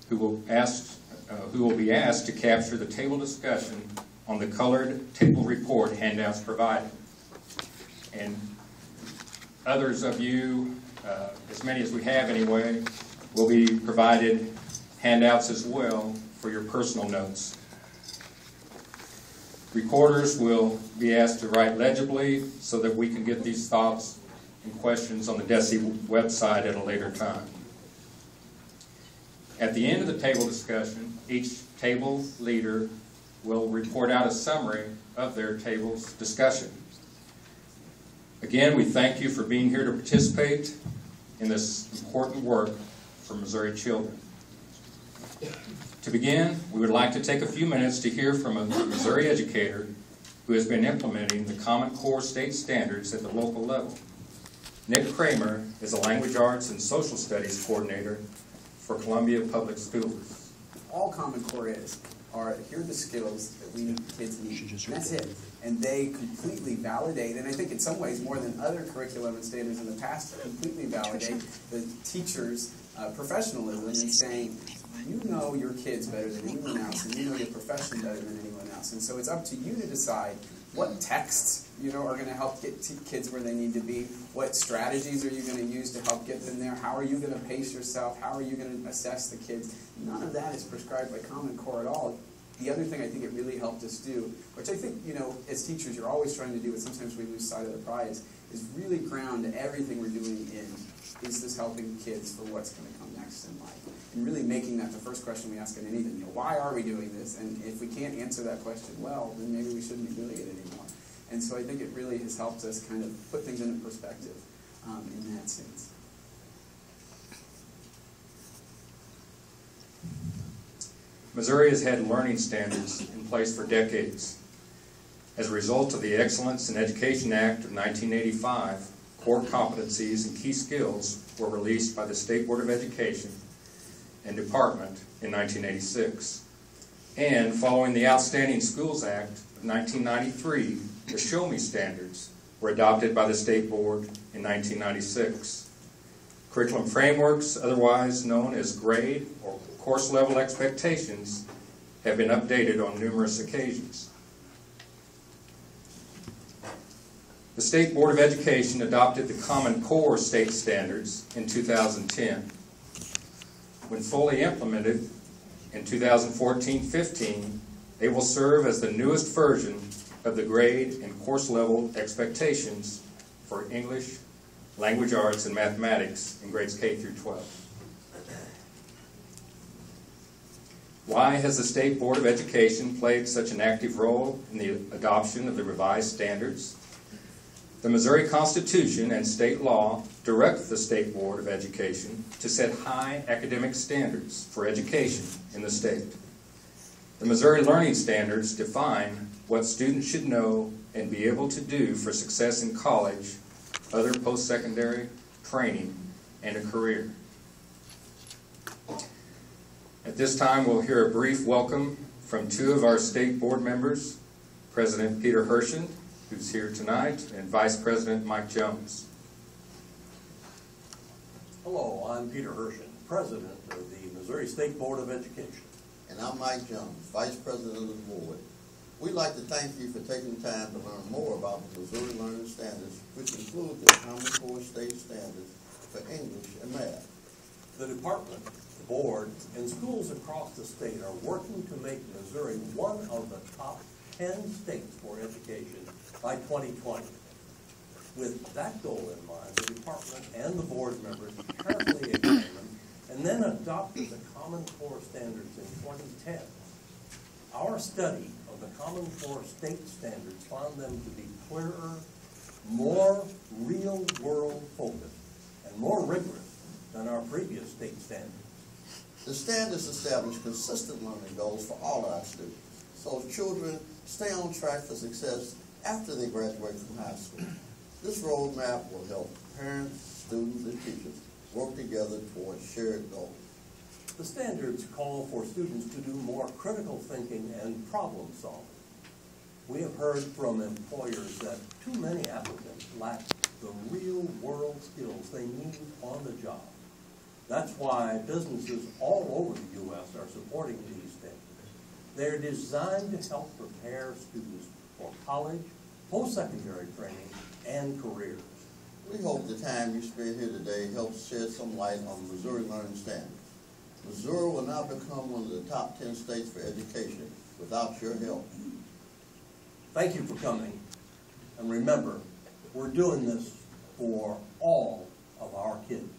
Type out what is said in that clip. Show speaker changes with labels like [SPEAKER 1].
[SPEAKER 1] who will be asked to capture the table discussion on the colored table report handouts provided. And others of you, as many as we have anyway, will be provided handouts as well for your personal notes. Recorders will be asked to write legibly so that we can get these thoughts and questions on the DESE website at a later time. At the end of the table discussion, each table leader will report out a summary of their table's discussion. Again, we thank you for being here to participate in this important work for Missouri children. To begin, we would like to take a few minutes to hear from a Missouri educator who has been implementing the Common Core state standards at the local level. Nick Kramer is a language arts and social studies coordinator for Columbia Public Schools.
[SPEAKER 2] All Common Core are here are the skills that we kids need, and that's it. And they completely validate, and I think in some ways more than other curriculum and standards in the past, completely validate the teacher's professionalism in saying, you know your kids better than anyone else, and you know your profession better than anyone else. And so it's up to you to decide what texts are going to help get kids where they need to be. What strategies are you going to use to help get them there? How are you going to pace yourself? How are you going to assess the kids? None of that is prescribed by Common Core at all. The other thing I think it really helped us do, which I think, as teachers you're always trying to do, but sometimes we lose sight of the prize, is really ground everything we're doing in, is this helping kids for what's going to come next in life? And really making that the first question we ask in anything, why are we doing this? And if we can't answer that question well, then maybe we shouldn't be doing it anymore. And so I think it really has helped us kind of put things into perspective in that sense.
[SPEAKER 1] Missouri has had learning standards in place for decades. As a result of the Excellence in Education Act of 1985, core competencies and key skills were released by the State Board of Education and Department in 1986. And following the Outstanding Schools Act of 1993, the Show Me standards were adopted by the State Board in 1996. Curriculum frameworks, otherwise known as grade or course level expectations, have been updated on numerous occasions. The State Board of Education adopted the Common Core state standards in 2010. When fully implemented in 2014-15, they will serve as the newest version of the grade and course level expectations for English, language arts, and mathematics in grades K through 12. Why has the State Board of Education played such an active role in the adoption of the revised standards? The Missouri Constitution and state law direct the State Board of Education to set high academic standards for education in the state. The Missouri Learning Standards define what students should know and be able to do for success in college, other post-secondary training, and a career. At this time, we'll hear a brief welcome from two of our state board members, President Peter Herschend, who's here tonight, and Vice President Mike Jones.
[SPEAKER 3] Hello, I'm Peter Herschend, President of the Missouri State Board of Education.
[SPEAKER 4] And I'm Mike Jones, Vice President of the Board. We'd like to thank you for taking time to learn more about the Missouri Learning Standards, which include the Common Core state standards for English and math.
[SPEAKER 3] The department, the board, and schools across the state are working to make Missouri one of the top 10 states for education by 2020. With that goal in mind, the department and the board members carefully examined and then adopted the Common Core standards in 2010. Our study of the Common Core state standards found them to be clearer, more real-world focused, and more rigorous than our previous state standards.
[SPEAKER 4] The standards establish consistent learning goals for all our students, so children stay on track for success after they graduate from high school. This roadmap will help parents, students, and teachers work together towards shared goals.
[SPEAKER 3] The standards call for students to do more critical thinking and problem solving. We have heard from employers that too many applicants lack the real-world skills they need on the job. That's why businesses all over the U.S. are supporting these standards. They're designed to help prepare students for college, post-secondary training, and careers.
[SPEAKER 4] We hope the time you spend here today helps shed some light on Missouri Learning Standards. Missouri will now become one of the top 10 states for education without your help.
[SPEAKER 3] Thank you for coming. And remember, we're doing this for all of our kids.